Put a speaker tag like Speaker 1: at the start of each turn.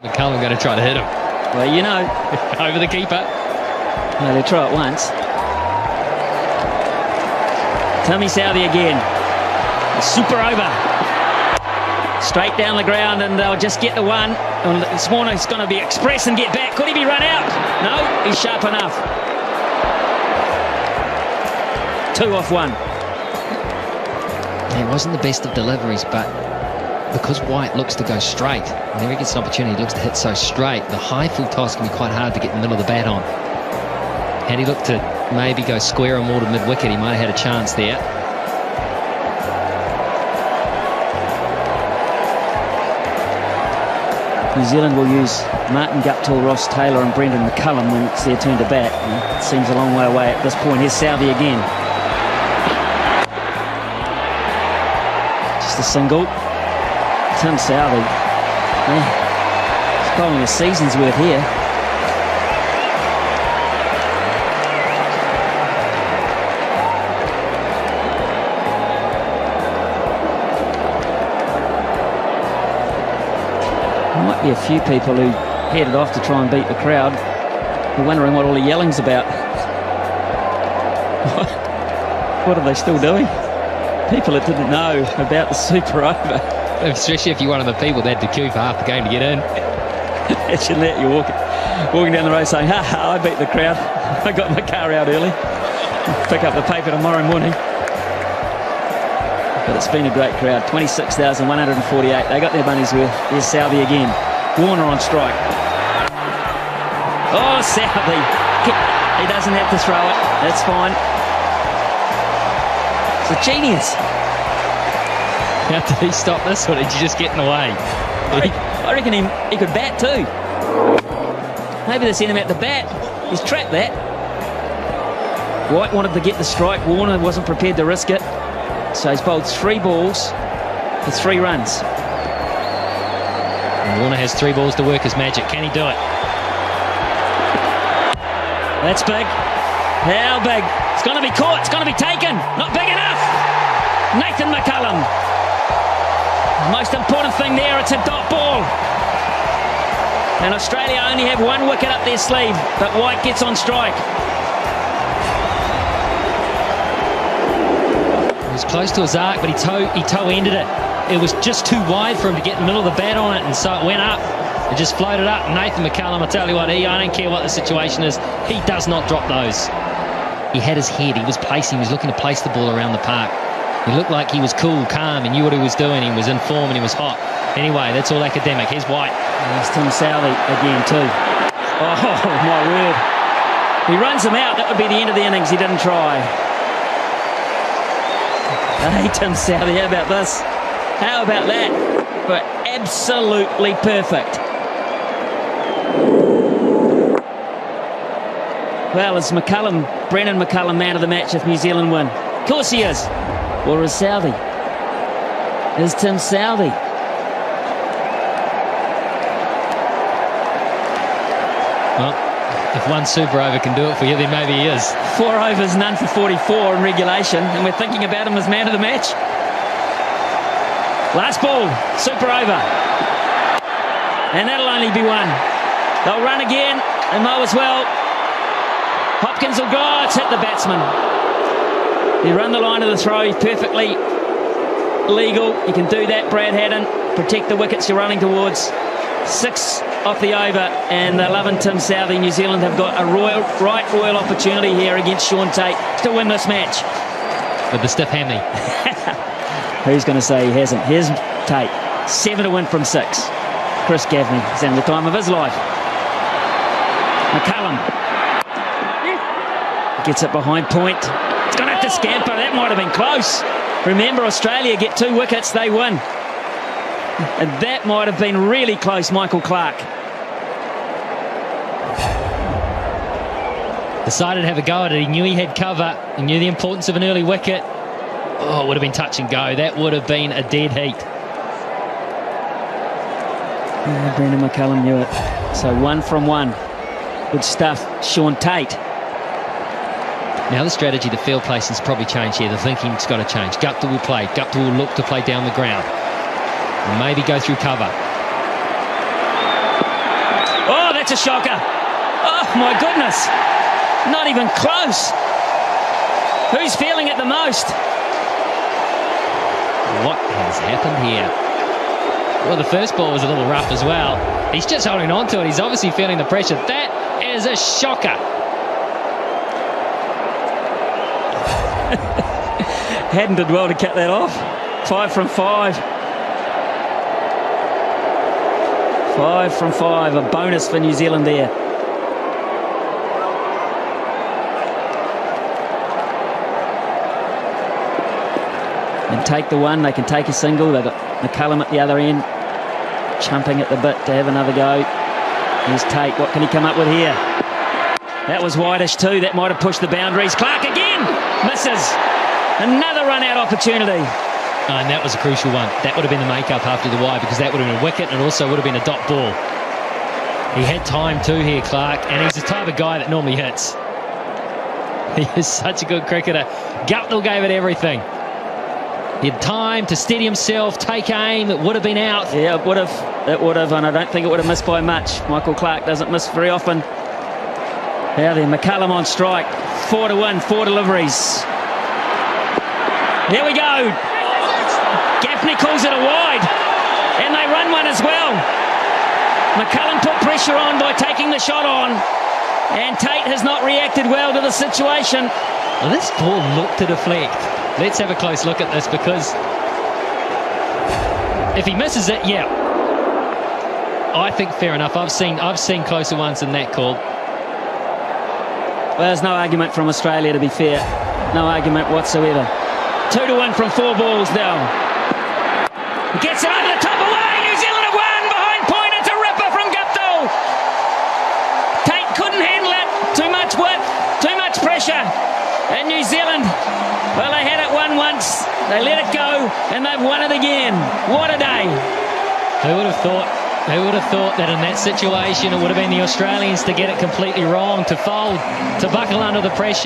Speaker 1: McCullum going to try to hit him.
Speaker 2: Well, you know.
Speaker 1: Over the keeper.
Speaker 2: No, they'll try it once. Tommy Southee again. Super over. Straight down the ground, and they'll just get the one. And this morning's going to be express and get back. Could he be run out? No, he's sharp enough. 2 off 1.
Speaker 1: It wasn't the best of deliveries, but because White looks to go straight, whenever he gets an opportunity, he looks to hit so straight, the high full toss can be quite hard to get in the middle of the bat on. Had he looked to maybe go square or more to mid-wicket, he might have had a chance there.
Speaker 2: New Zealand will use Martin Guptill, Ross Taylor and Brendan McCullum when it's their turn to bat. It seems a long way away at this point. Here's Southee again. Just a single. Tim Southee. He's bowling a season's worth here. Might be a few people who headed off to try and beat the crowd. They're wondering what all the yelling's about. What are they still doing? People that didn't know about the super over.
Speaker 1: Especially if you're one of the people that had to queue for half the game to get in.
Speaker 2: Imagine that, you're walking down the road saying, ha, I beat the crowd. I got my car out early. Pick up the paper tomorrow morning. But it's been a great crowd. 26,148. They got their money's worth. Here's Southee again. Warner on strike. Oh, Southee. He doesn't have to throw it. That's fine. It's a genius.
Speaker 1: How did he stop this, or did you just get in the way?
Speaker 2: I reckon he could bat too. Maybe they sent him out the bat. He's trapped that. White wanted to get the strike. Warner wasn't prepared to risk it. So he's bowled 3 balls for 3 runs.
Speaker 1: And Warner has 3 balls to work his magic. Can he do it?
Speaker 2: That's big. How big? It's going to be caught. It's going to be taken. Not big enough. Nathan McCullum. The most important thing there, it's a dot ball. And Australia only have 1 wicket up their sleeve, but White gets on strike.
Speaker 1: He was close to his arc, but he toe-ended it. It was just too wide for him to get in the middle of the bat on it, and so it went up. It just floated up. Nathan McCullum, I tell you what, I don't care what the situation is, he does not drop those. He had his head, he was placing, he was looking to place the ball around the park. He looked like he was cool, calm, he knew what he was doing, he was in form and he was hot. Anyway, that's all academic. Here's White.
Speaker 2: There's Tim Southee again too. Oh, my word. He runs him out, that would be the end of the innings, he didn't try. Hey, Tim Southee, how about this? How about that? But absolutely perfect. Well, is Brendan McCullum man of the match if New Zealand win? Of course he is. Or is Southee? Is Tim Southee?
Speaker 1: Well, if one super over can do it for you, then maybe he is.
Speaker 2: 4 overs, none for 44 in regulation, and we're thinking about him as man of the match. Last ball, super over. And that'll only be 1. They'll run again, and mow as well. Hopkins will go, it's hit the batsman. You run the line of the throw, perfectly legal. You can do that, Brad Haddin. Protect the wickets you're running towards. 6 off the over, and they're loving Tim Southee. New Zealand have got a royal opportunity here against Shaun Tate to win this match.
Speaker 1: With the stiff hammy.
Speaker 2: Who's going to say he hasn't? Here's Tate. 7 to win from 6. Chris Gaffney is having the time of his life. McCullum gets it behind point. It's going to have to scamper. That might have been close. Remember, Australia get 2 wickets, they win. And that might have been really close, Michael Clarke.
Speaker 1: Decided to have a go at it. He knew he had cover. He knew the importance of an early wicket. Oh, it would have been touch and go. That would have been a dead heat.
Speaker 2: Yeah, Brendan McCullum knew it. So 1 from 1. Good stuff. Shaun Tate.
Speaker 1: Now the strategy, the field placing's probably changed here. The thinking's got to change. Guptill will play. Guptill will look to play down the ground. And maybe go through cover.
Speaker 2: it's a shocker. Oh, my goodness. Not even close. Who's feeling it the most?
Speaker 1: What has happened here? Well, the first ball was a little rough as well. He's just holding on to it. He's obviously feeling the pressure. That is a shocker.
Speaker 2: Hadden did well to cut that off. 5 from 5. 5 from 5. A bonus for New Zealand there. And take the one. They can take a single. They've got McCullum at the other end, chumping at the bit to have another go. Here's Tate. What can he come up with here? That was wideish too. That might have pushed the boundaries. Clark again misses. Another run-out opportunity.
Speaker 1: And that was a crucial one. That would have been the make-up after the wide, because that would have been a wicket and also would have been a dot ball. He had time too here, Clark, and he's the type of guy that normally hits. He is such a good cricketer. Guptill gave it everything. He had time to steady himself, take aim. It would have been out.
Speaker 2: Yeah, it would have. It would have, and I don't think it would have missed by much. Michael Clark doesn't miss very often. Now then, McCullum on strike. 4 to 1, 4 deliveries. Here we go. Gaffney calls it a wide, and they run one as well. McCullum put pressure on by taking the shot on, and Tate has not reacted well to the situation.
Speaker 1: Well, this ball looked to deflect. Let's have a close look at this, because if he misses it, yeah, I think fair enough. I've seen closer ones than that called.
Speaker 2: Well, there's no argument from Australia, to be fair. No argument whatsoever. 2 to 1 from 4 balls now. Gets it over the top away. New Zealand have won behind point. It's a ripper from Guptill. Tate couldn't handle it. Too much width, too much pressure. And New Zealand, well, they had it won once. They let it go, and they've won it again. What a day.
Speaker 1: Who would have thought? Who would have thought that in that situation it would have been the Australians to get it completely wrong, to fold, to buckle under the pressure?